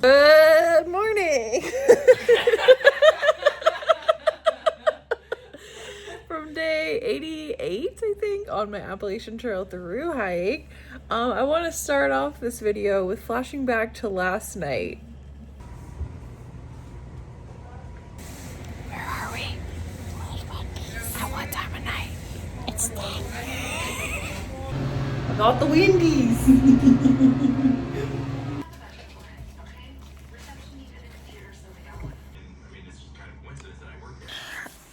Good morning. From day 88, I think, on my Appalachian Trail thru-hike. I want to start off this video with flashing back to last night. Where are we? At what time of night? It's 10. I got the windies.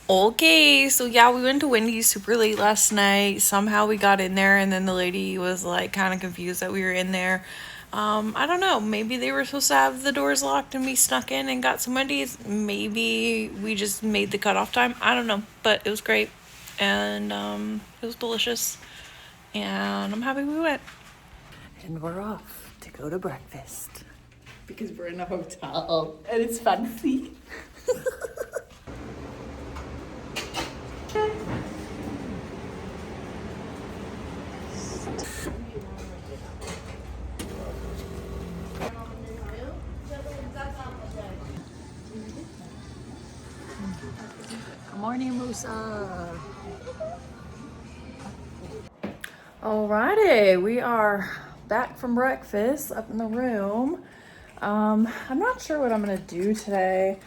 Okay, so yeah, we went to Wendy's super late last night. Somehow we got in there and then the lady was like kind of confused that we were in there. I don't know, maybe they were supposed to have the doors locked and we snuck in and got some Wendy's. Maybe we just made the cutoff time. I don't know, but it was great and it was delicious and I'm happy we went. And we're off to go to breakfast because we're in a hotel and it's fancy. Good morning, Musa. Alrighty, we are back from breakfast up in the room. I'm not sure what I'm gonna do today.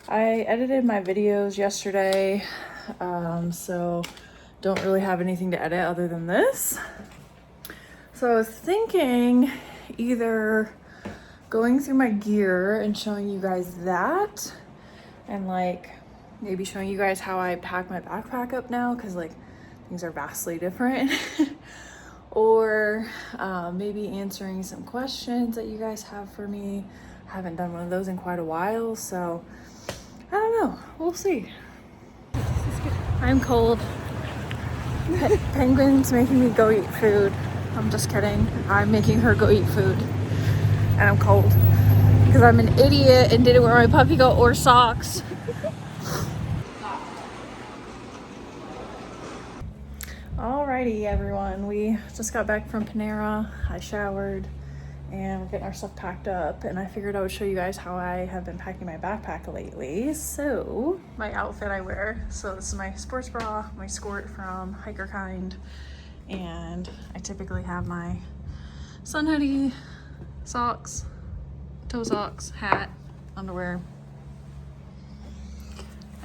I edited my videos yesterday, so don't really have anything to edit other than this. So I was thinking either going through my gear and showing you guys that, and like maybe showing you guys how I pack my backpack up now, because like things are vastly different. Or maybe answering some questions that you guys have for me. I haven't done one of those in quite a while, so I don't know, we'll see. I'm cold. Penguin's making me go eat food. I'm just kidding. I'm making her go eat food. And I'm cold. Because I'm an idiot and didn't wear my puppy coat or socks. Alrighty everyone, we just got back from Panera. I showered and we're getting our stuff packed up, and I figured I would show you guys how I have been packing my backpack lately. So my outfit I wear, so this is my sports bra, my skirt from Hiker Kind, and I typically have my sun hoodie, socks, toe socks, hat, underwear,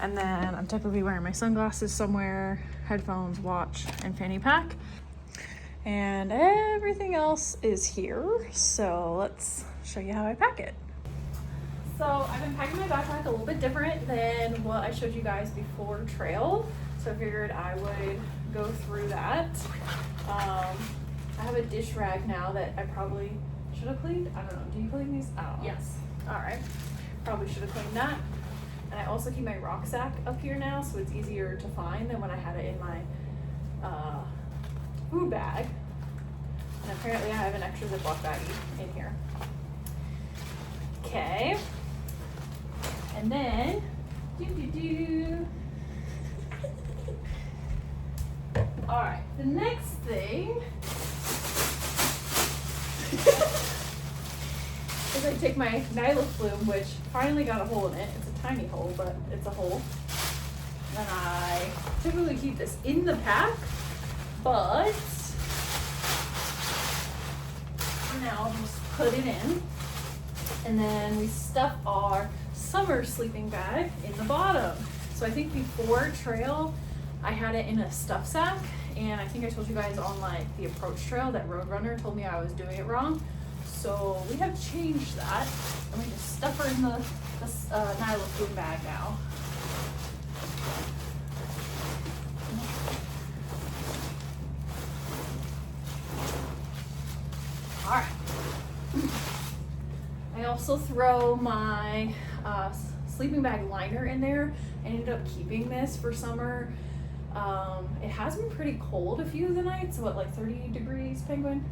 and then I'm typically wearing my sunglasses somewhere, headphones, watch, and fanny pack. And everything else is here. So let's show you how I pack it. So I've been packing my backpack a little bit different than what I showed you guys before trail. So I figured I would go through that. I have a dish rag now that I probably should have cleaned. I don't know. Do you clean these? I don't know. Yes. All right. Probably should have cleaned that. And I also keep my rucksack up here now, so it's easier to find than when I had it in my food bag. And apparently I have an extra Ziploc baggie in here. Okay. And then, all right, the next thing is I take my nyla plume, which finally got a hole in it. It's a tiny hole, but it's a hole. And I typically keep this in the pack, but now I'll just put it in. And then we stuff our summer sleeping bag in the bottom. So I think before trail, I had it in a stuff sack. And I think I told you guys on like the approach trail that Roadrunner told me I was doing it wrong. So we have changed that. And we just stuff her in the nyla plume bag now. All right. I also throw my sleeping bag liner in there. I ended up keeping this for summer. It has been pretty cold a few of the nights. What, like 30 degrees, Penguin?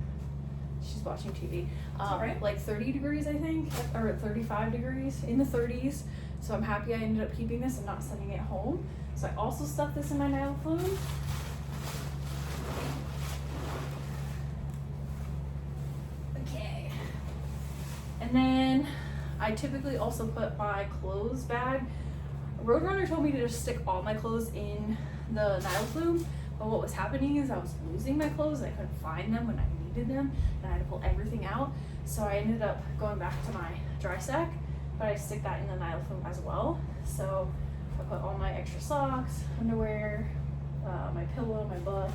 She's watching TV. Right. Like 30 degrees, I think, or 35 degrees, in the 30s. So I'm happy I ended up keeping this and not sending it home. So I also stuffed this in my nyla plume. I typically also put my clothes bag. Roadrunner told me to just stick all my clothes in the Nile flume, but what was happening is I was losing my clothes. I couldn't find them when I needed them, and I had to pull everything out. So I ended up going back to my dry sack, but I stick that in the Nile flume as well. So I put all my extra socks, underwear, my pillow, my buff,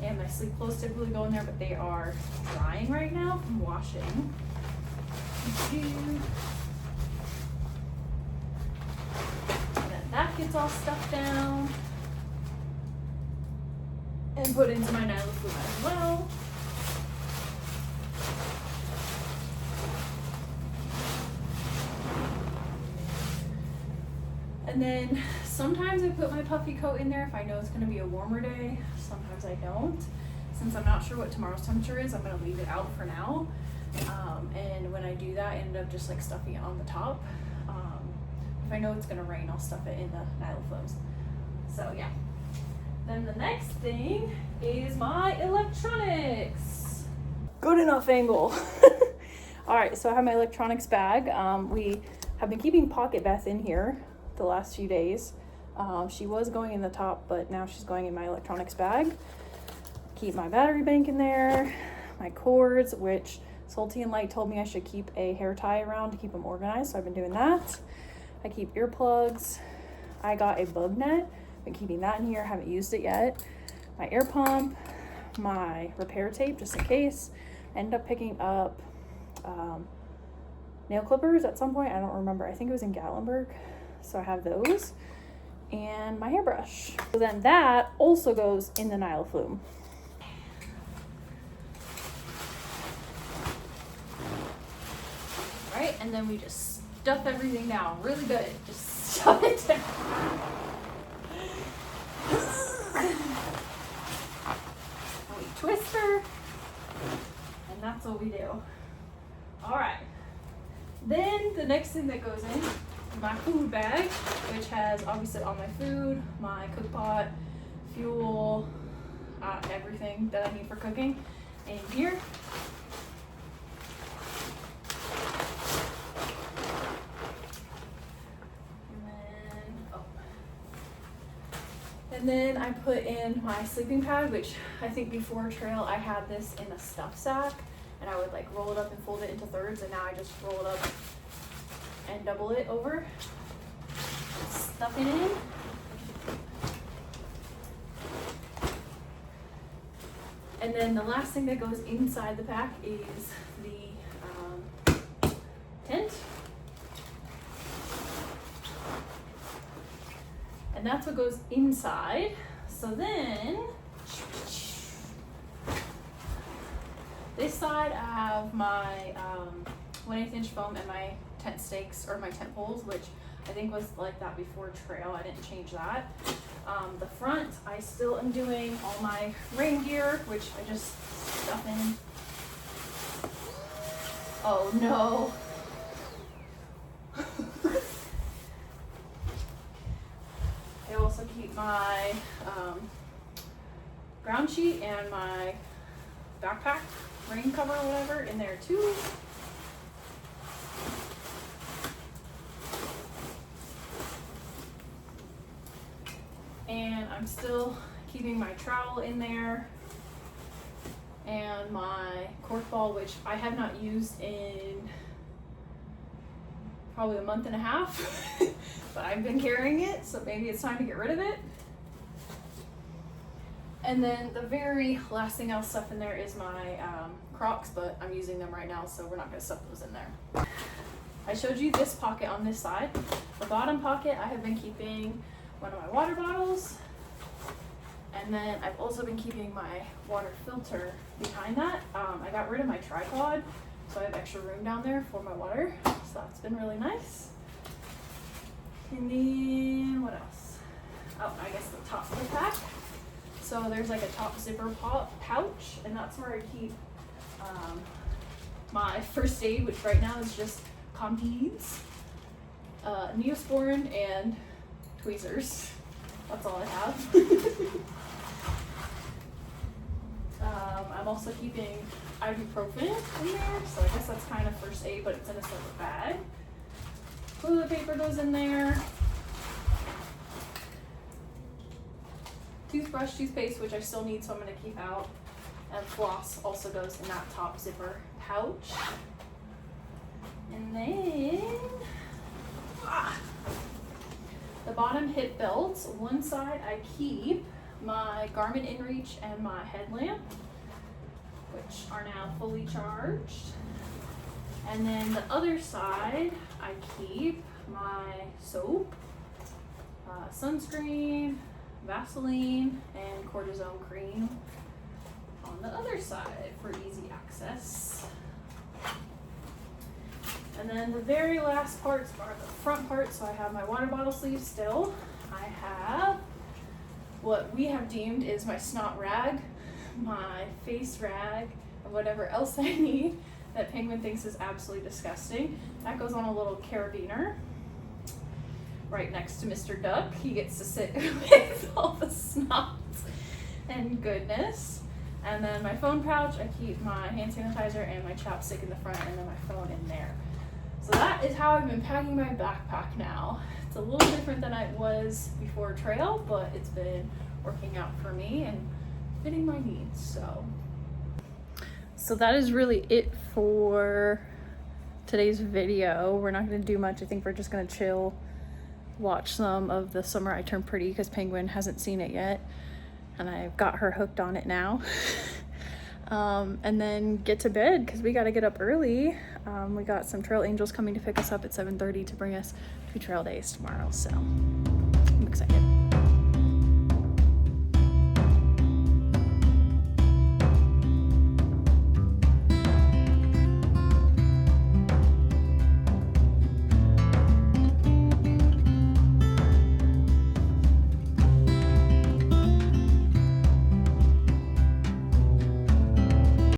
and my sleep clothes typically go in there, but they are drying right now from washing. And then that gets all stuffed down and put into my Nile flume as well. And then sometimes I put my puffy coat in there if I know it's going to be a warmer day. Sometimes I don't. Since I'm not sure what tomorrow's temperature is, I'm going to leave it out for now. And when I do that, I end up just like stuffing it on the top. If I know it's going to rain, I'll stuff it in the Nile flumes. So yeah. Then the next thing is my electronics. Good enough angle. All right, so I have my electronics bag. We have been keeping Pocket Beth in here the last few days. She was going in the top, but now she's going in my electronics bag. Keep my battery bank in there, my cords, which Salty and Light told me I should keep a hair tie around to keep them organized, so I've been doing that. I keep earplugs. I got a bug net, been keeping that in here, haven't used it yet. My air pump, my repair tape just in case. I ended up picking up nail clippers at some point, I don't remember, I think it was in Gatlinburg. So I have those, and my hairbrush. So then that also goes in the Nile flume. Right, and then we just stuff everything down really good. Just stuff it down. And we twist her, and that's what we do. All right. Then the next thing that goes in, my food bag, which has obviously all my food, my cook pot, fuel, everything that I need for cooking in here. And then I put in my sleeping pad, which I think before trail I had this in a stuff sack, and I would like roll it up and fold it into thirds, and now I just roll it up and double it over, stuff it in. And then the last thing that goes inside the pack is the tent. And that's what goes inside. So then, this side I have my 1/8 inch foam and my tent stakes, or my tent poles, which I think was like that before trail. I didn't change that. The front, I still am doing all my rain gear, which I just stuff in. Oh no. I also keep my ground sheet and my backpack, rain cover or whatever in there too. And I'm still keeping my trowel in there and my cork ball, which I have not used in probably a month and a half, but I've been carrying it, so maybe it's time to get rid of it. And then the very last thing I'll stuff in there is my Crocs, but I'm using them right now, so we're not gonna stuff those in there. I showed you this pocket on this side. The bottom pocket, I have been keeping one of my water bottles, and then I've also been keeping my water filter behind that. I got rid of my tripod, so I have extra room down there for my water, so that's been really nice. And then what else? Oh, I guess the top of the pack. So there's like a top zipper pouch, and that's where I keep my first aid, which right now is just Compeeds, Neosporin, and tweezers. That's all I have. I'm also keeping ibuprofen in there, so I guess that's kind of first aid, but it's in a separate bag. Toilet paper goes in there. Toothbrush, toothpaste, which I still need, so I'm gonna keep out. And floss also goes in that top zipper pouch. And then the bottom hip belts. One side I keep my Garmin InReach and my headlamp, which are now fully charged. And then the other side I keep my soap, sunscreen, Vaseline, and cortisone cream on the other side for easy access. And then the very last parts are the front part. So I have my water bottle sleeve still. I have what we have deemed is my snot rag, my face rag, and whatever else I need that Penguin thinks is absolutely disgusting. That goes on a little carabiner right next to Mr. Duck. He gets to sit with all the snot and goodness. And then my phone pouch, I keep my hand sanitizer and my chapstick in the front, and then my phone in there. So that is how I've been packing my backpack now. It's a little different than I was before trail, but it's been working out for me and fitting my needs. So that is really it for today's video. We're not gonna do much. I think we're just gonna chill, watch some of The Summer I Turned Pretty because Penguin hasn't seen it yet, and I've got her hooked on it now. And then get to bed because we got to get up early. We got some trail angels coming to pick us up at 7:30 to bring us to trail days tomorrow, so I'm excited.